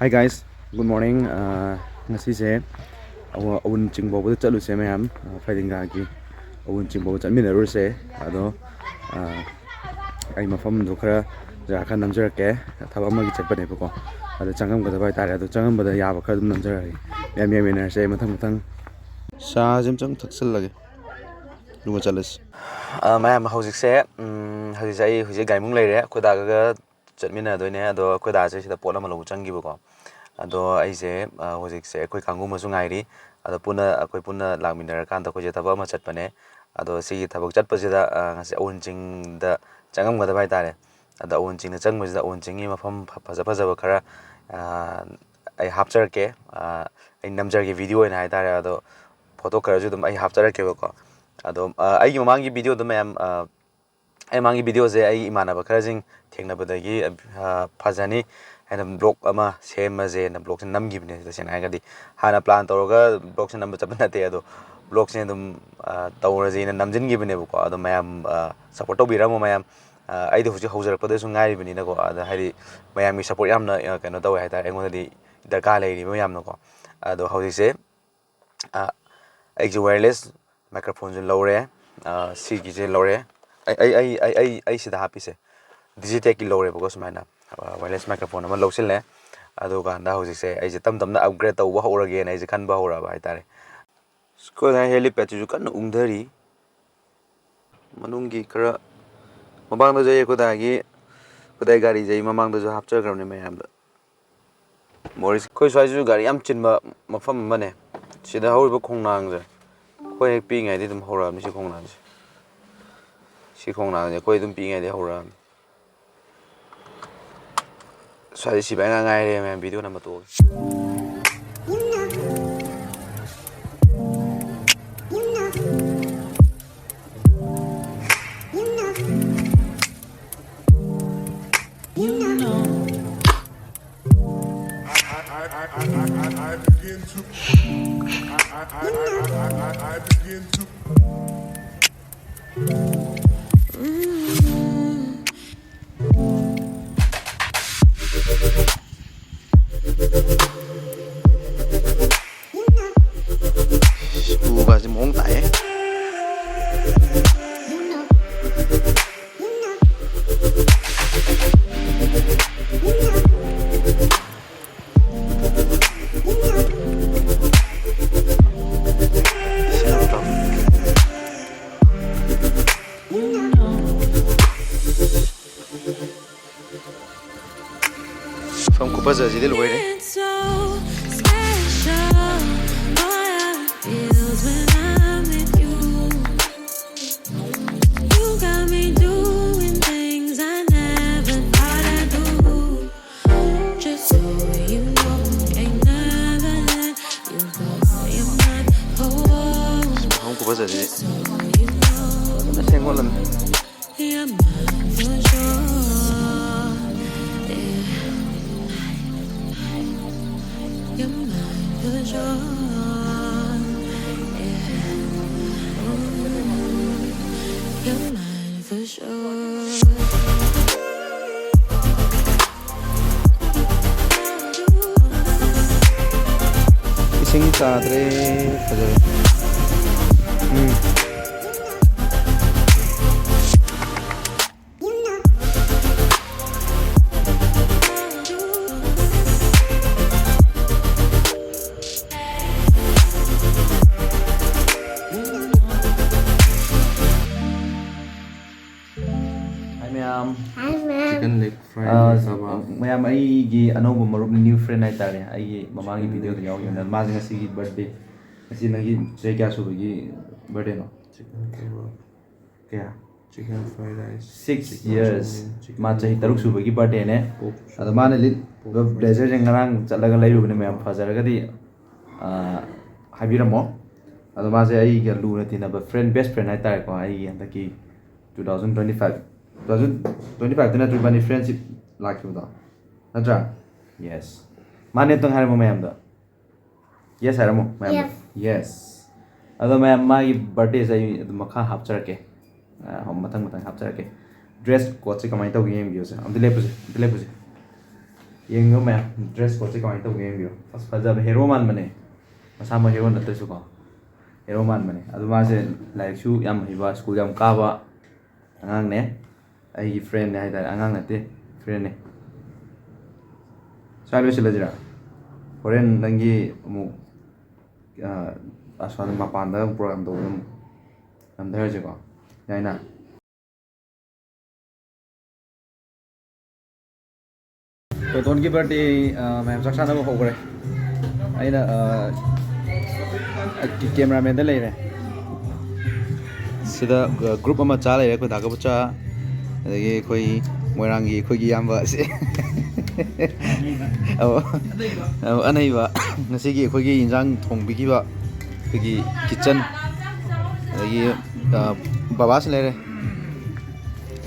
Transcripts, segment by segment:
Hi guys, good morning. Ngasi Awunching bawa tu cakap mayam fighting lagi. Awunching bawa cakap mina ruse. Ado ay mafam dokra jakan namjar ke. Thaba magi cakap ni poko. Ado cangam kata bayi tari. Ado cangam pada ya bakal namjar lagi. Mayam mina ruse matang. Sah jam cang taksel lagi. Rumah calis. Mayam hauzik hauzik gaimung lagi. Aku dah agak ꯆꯠꯃꯤꯟꯅꯗꯣꯏꯅꯦ ꯑꯗꯣ ꯑꯩꯈꯣꯏ ꯗꯥꯁꯦ ꯁꯤꯗ ꯄꯣꯠ ꯑꯃ ꯂꯧꯕ ꯆꯪꯈꯤꯕꯀꯣ ꯑꯗꯣ ꯑꯩꯁꯦ ꯍꯧꯖꯤꯛꯁꯦ ꯑꯩꯈꯣꯏ ꯀꯥꯡꯕꯨ ꯑꯃꯁꯨ ꯉꯥꯏꯔꯤ ꯑꯗꯣ ꯑꯩꯈꯣꯏ ꯄꯨꯟꯅ ꯂꯥꯛꯃꯤꯟꯅꯔꯀꯥꯟꯗ ꯑꯩꯈꯣꯏꯁꯦ ꯊꯕꯛ ꯑꯃ ꯆꯠꯄꯅꯦ ꯑꯗꯣ ꯁꯤꯒꯤ ꯊꯕꯛ ꯆꯠꯄꯁꯤꯗ ꯉꯁꯤ ꯑꯋꯨꯟꯆꯤꯡꯗ ꯆꯪꯉꯝꯒꯗꯕ ꯍꯥꯏꯇꯥꯔꯦ ꯑꯗꯣ ꯑꯋꯨꯟꯆꯤꯡꯗ ꯆꯪꯕꯁꯤꯗ ꯑꯋꯨꯟꯆꯤꯡꯒꯤ ꯃꯐꯝ ꯐꯖꯕ ꯈꯔ ꯑꯩ ꯍꯥꯞꯆꯔꯛꯀꯦ ꯑꯩ ꯅꯝꯖꯔꯒꯦ ꯚꯤꯗꯤꯑꯣ ꯑꯣꯏꯅ ꯍꯥꯏꯇꯥꯔꯦ ꯑꯗꯣ ꯐꯣꯇꯣ ꯈꯔꯁꯨ ꯑꯗꯨꯝ ꯑꯩ ꯍꯥꯞꯆꯔꯛꯀꯦꯕꯀꯣ ꯑꯗꯣ ꯑꯩꯒꯤ ꯃꯃꯥꯡꯒꯤ ꯚꯤꯗꯤꯑꯣꯗ ꯃꯌꯥꯝ ꯑꯩ ꯃꯃꯥꯡꯒꯤ ꯚꯤꯗꯤꯑꯣꯁꯦ ꯑꯩ ꯏꯃꯥꯟꯅꯕ ꯈꯔꯁꯤꯡ ꯊꯦꯡꯅꯕꯗꯒꯤ ꯐꯖꯅꯤ ꯍꯥꯏꯅ ꯕ꯭ꯂꯣꯛ ꯑꯃ ꯁꯦꯝꯃꯁꯦꯅ ꯕ꯭ꯂꯣꯛꯁꯦ ꯅꯝꯈꯤꯕꯅꯦ ꯇꯁꯦꯡꯅ ꯍꯥꯏꯔꯒꯗꯤ ꯍꯥꯟꯅ ꯄ꯭ꯂꯥꯟ ꯇꯧꯔꯒ ꯕ꯭ꯂꯣꯛꯁꯦ ꯅꯝꯕ ꯆꯠꯄ ꯅꯠꯇꯦ ꯑꯗꯣ ꯕ꯭ꯂꯣꯛꯁꯦ ꯑꯗꯨꯝ ꯇꯧꯔꯁꯦꯅ ꯅꯝꯁꯤꯟꯈꯤꯕꯅꯦꯕꯀꯣ ꯑꯗꯣ ꯃꯌꯥꯝ ꯁꯞꯄꯣꯔꯠ ꯇꯧꯕꯤꯔꯝꯃꯣ ꯃꯌꯥꯝ ꯑꯩꯗꯤ ꯍꯧꯖꯤꯛ ꯍꯧꯖꯔꯛꯄꯗꯁꯨ ꯉꯥꯏꯔꯤꯕꯅꯤꯅꯀꯣ ꯑꯗ ꯍꯥꯏꯗꯤ ꯃꯌꯥꯝꯒꯤ ꯁꯞꯄꯣꯔꯠ ꯌꯥꯝꯅ ꯀꯩꯅꯣ ꯇꯧꯋꯦ ꯍꯥꯏꯇꯥꯔꯦ ꯑꯩꯉꯣꯟꯗꯗꯤ ꯗꯔꯀꯥꯔ ꯂꯩꯔꯤꯕ ꯌꯥꯝꯅꯀꯣ ꯑꯗꯣ ꯍꯧꯖꯤꯛꯁꯦ ꯑꯩꯁꯦ ꯋꯥꯌꯔꯂꯦꯁ ꯃꯥꯏꯀ꯭ꯔꯣꯐꯣꯟꯁꯨ ꯂꯧꯔꯦ ꯁꯤꯒꯤꯁꯦ ꯂꯧꯔꯦ ꯑꯩ ꯁꯤꯗ ꯍꯥꯞꯄꯤꯁꯦ ꯗꯤꯖꯤꯇꯦꯛꯀꯤ ꯂꯧꯔꯦꯕꯀꯣ ꯁꯨꯃꯥꯏꯅ ꯋꯥꯌꯔꯂꯦꯁ ꯃꯥꯏꯀ꯭ꯔꯣꯐꯣꯟ ꯑꯃ ꯂꯧꯁꯤꯜꯂꯦ ꯑꯗꯨꯀꯥꯟꯗ ꯍꯧꯖꯤꯛꯁꯦ ꯑꯩꯁꯦ ꯇꯞꯅ ꯑꯞꯒ꯭ꯔꯦꯗ ꯇꯧꯕ ꯍꯧꯔꯒꯦꯅ ꯑꯩꯁꯦ ꯈꯟꯕ ꯍꯧꯔꯕ ꯍꯥꯏꯇꯥꯔꯦ ꯑꯩꯈꯣꯏ ꯍꯦꯂꯤꯄꯦꯗꯁꯤꯁꯨ ꯀꯟꯅ ꯎꯪꯊꯔꯤ ꯃꯅꯨꯡꯒꯤ ꯈꯔ ꯃꯃꯥꯡꯗꯁꯨ ꯈꯨꯗꯥꯏ ꯒꯥꯔꯤꯁꯦ ꯃꯃꯥꯡꯗꯁꯨ ꯍꯥꯞꯆꯈ꯭ꯔꯕꯅꯦ ꯃꯌꯥꯝꯗ ꯃꯣꯔꯤꯁ ꯑꯩꯈꯣꯏ ꯁ꯭ꯋꯥꯏꯁꯤꯁꯨ ꯒꯥꯔꯤ ꯌꯥꯝ ꯆꯤꯟꯕ ꯃꯐꯝ ꯑꯃꯅꯦ ꯁꯤꯗ ꯍꯧꯔꯤꯕ ꯈꯣꯡꯅꯥꯡꯁꯦ ꯑꯩꯈꯣꯏ ꯍꯦꯛ ꯄꯤꯛꯏꯉꯩꯗꯤ ꯑꯗꯨꯝ ꯍꯧꯔꯛꯑꯕꯅꯤ ꯁꯤ ꯈꯣꯡꯅꯥꯡꯁꯦ ꯑꯩꯈꯣꯏ ꯑꯗꯨꯝ ꯄꯤꯛꯏꯉꯩꯗꯤ ꯍꯧꯔꯛꯑꯕꯅꯤ ꯁ꯭ꯋꯥꯏꯗ ꯁꯤꯕ ꯉꯥꯛ ꯉꯥꯏꯔꯦ ꯃꯌꯥꯝ ꯚꯤꯗꯤꯑꯣ ꯅꯝꯕ ꯇꯣꯛꯑꯒ 우가지 몽 따해 Không có bao giờ gì đến lùi đấy. Không có bao giờ gì. Nó xem một lần. Ising sadre fajare. Chicken leg fry. Mayam aigi anouba marup new friend haitare aigi mamangi video da yawna mazi ngasi birthday ngasi nagi jay kya subagi birthday no chicken kebab kya chicken fried rice 6 years ma chahi taruk subagi birthday ne ada mana lit blazer jeng ngarang chalaga lairubne mayam fajaraga di habiramo ada ma se aigi lu na tina ba friend best friend haitare ko aigi andaki 2025 2025 tena tribani friendship lakhiuda natra yes mane tong haramo mayam da yes haramo mayam yes ado mayam magi birthday sai makha hapcharake mathang hapcharake dress code se kamai tau game biose am dile puse ꯌꯦꯡꯉꯣ ꯃꯌꯥꯝ dress ꯀꯣꯗꯁꯦ ꯀꯃꯥꯏꯅ ꯇꯧꯒꯦ ꯌꯦꯡꯕꯤꯌꯣ ꯑꯁ ꯐꯖꯕ hero ꯃꯥꯟꯕꯅꯦ ꯃꯁꯥꯃꯛ hero ꯅꯠꯇ꯭ꯔꯁꯨꯀꯣ hero ꯃꯥꯟꯕꯅꯦ ꯑꯗꯨ ꯃꯥꯁꯦ ꯂꯥꯏꯔꯤꯛꯁꯨ ꯌꯥꯝ ꯍꯩꯕ ꯁ꯭ꯀꯨꯜ ꯌꯥꯝ ꯀꯥꯕ ꯑꯉꯥꯡꯅꯦ ꯑꯩꯒꯤ ꯐ꯭ꯔꯦꯟꯅꯦ ꯍꯥꯏꯇꯥꯔꯦ ꯑꯉꯥꯡ ꯅꯠꯇꯦ ꯐ꯭ꯔꯦꯟꯅꯦ ꯁ꯭ꯋꯥꯏ ꯂꯣꯏꯁꯤꯜꯂꯁꯤꯔꯥ ꯍꯣꯔꯦꯟ ꯅꯪꯒꯤ ꯑꯃꯨꯛ ꯑꯁ꯭ꯋꯥꯏꯗ ꯃꯄꯥꯟꯗ ꯄ꯭ꯔꯣꯒ꯭ꯔꯥꯝ ꯇꯧꯕꯗ ꯑꯃꯨꯛ ꯅꯝꯊꯔꯁꯤꯀꯣ ꯌꯥꯏꯅ ꯇꯣꯇꯣꯟꯒꯤ ꯕꯥꯔꯗꯦ ꯃꯌꯥꯝ ꯆꯥꯛ ꯆꯥꯅꯕ ꯍꯧꯈ꯭ꯔꯦ ꯑꯩꯅ ꯀꯦꯃꯦꯔꯥꯃꯦꯟꯗ ꯂꯩꯔꯦ ꯁꯤꯗ ꯒ꯭ꯔꯨꯞ ꯑꯃ ꯆꯥ ꯂꯩꯔꯦ ꯑꯩꯈꯣꯏ ꯗꯥꯒꯕꯨꯆꯥ ꯑꯗꯒꯤ ꯑꯩꯈꯣꯏ ꯃꯣꯏꯔꯥꯡꯒꯤ ꯑꯩꯈꯣꯏꯒꯤ ꯏꯌꯥꯝꯕ ꯑꯁꯤ ꯑꯅꯩꯕ ꯉꯁꯤꯒꯤ ꯑꯩꯈꯣꯏꯒꯤ ꯏꯟꯖꯥꯡ ꯊꯣꯡꯕꯤꯈꯤꯕ ꯑꯩꯈꯣꯏꯒꯤ ꯀꯤꯠꯆꯟ ꯑꯗꯒꯤ ꯕꯕꯥꯁꯨ ꯂꯩꯔꯦ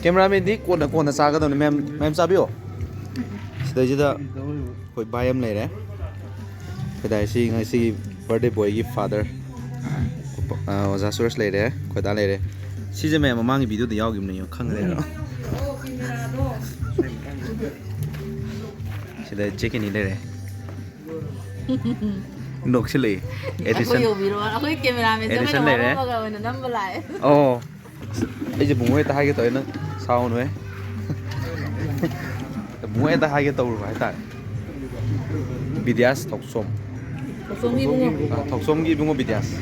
ꯀꯦꯃꯦꯔꯥꯃꯦꯟꯗꯤ ꯀꯣꯟꯅ ꯆꯥꯒꯗꯕꯅꯤ ꯃꯌꯥꯝ ꯆꯥꯕꯤꯌꯣ ꯁꯤꯗꯩꯁꯤꯗ ꯑꯩꯈꯣꯏ ꯚꯥꯏ ꯑꯃ ꯂꯩꯔꯦ ꯈꯣꯏꯗꯥꯏꯁꯤ ꯉꯁꯤꯒꯤ ꯕꯥꯔꯗꯦ ꯕꯣꯏꯒꯤ ꯐꯥꯗꯔ ꯑꯣꯖꯥ ꯁꯨꯔꯁ ꯂꯩꯔꯦ ꯈꯣꯏꯗꯥ ꯂꯩꯔꯦ ꯁꯤꯁꯦ ꯃꯌꯥꯝ ꯃꯃꯥꯡꯒꯤ ꯚꯤꯗꯤꯑꯣꯗ ꯌꯥꯎꯈꯤꯕꯅꯦ ꯈꯪꯗ꯭ꯔꯦ ꯁꯤꯗ ꯆꯦꯛꯀꯤꯅꯤ ꯂꯩꯔꯦ ꯅꯣꯛꯁꯤꯜꯂꯛꯏ ꯑꯦꯗꯤꯁꯟ ꯂꯩꯔꯦ ꯑꯣ ꯑꯩꯁꯦ ꯕꯨꯡꯉꯣ ꯍꯦꯛꯇ ꯍꯥꯏꯒꯦ ꯇꯧꯋꯦ ꯅꯪ ꯁꯥꯎꯅꯨꯍꯦ ꯕꯨꯡꯉꯣ ꯍꯦꯛꯇ ꯍꯥꯏꯒꯦ ꯇꯧꯔꯨꯕ ꯍꯥꯏꯇꯥꯔꯦ ꯕꯤꯗ꯭ꯌꯥꯁ ꯊꯣꯛꯆꯣꯝ ꯊꯣꯛꯆꯣꯝꯒꯤ ꯏꯕꯨꯡꯉꯣ ꯕꯤꯗ꯭ꯌꯥꯁ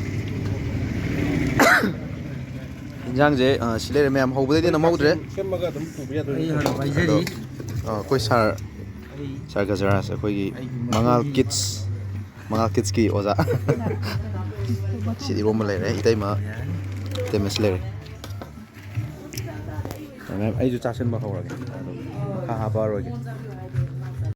ꯏꯟꯖꯥꯡꯁꯦ ꯁꯤ ꯂꯩꯔꯦ ꯃꯌꯥꯝ ꯍꯧꯕꯗꯩꯗꯤ ꯅꯝꯍꯧꯗ꯭ꯔꯦ ꯑꯗꯣ ꯑꯩꯈꯣꯏ ꯁꯥꯔ ꯒꯖꯔꯥꯁ ꯑꯩꯈꯣꯏꯒꯤ ꯃꯉꯥꯜ ꯀꯤꯠꯁꯀꯤ ꯑꯣꯖꯥ ꯁꯤꯗꯤ ꯏꯔꯣꯝꯕ ꯂꯩꯔꯦ ꯏꯇꯩꯃꯁꯤ ꯂꯩꯔꯦ ꯃꯦꯝ ꯑꯩꯁꯨ ꯆꯥꯁꯤꯟꯕ ꯍꯧꯔꯒꯦ ꯑꯗꯨꯝ ꯃꯈꯥ ꯍꯥꯞꯄꯛꯑꯔꯣꯏꯒꯦ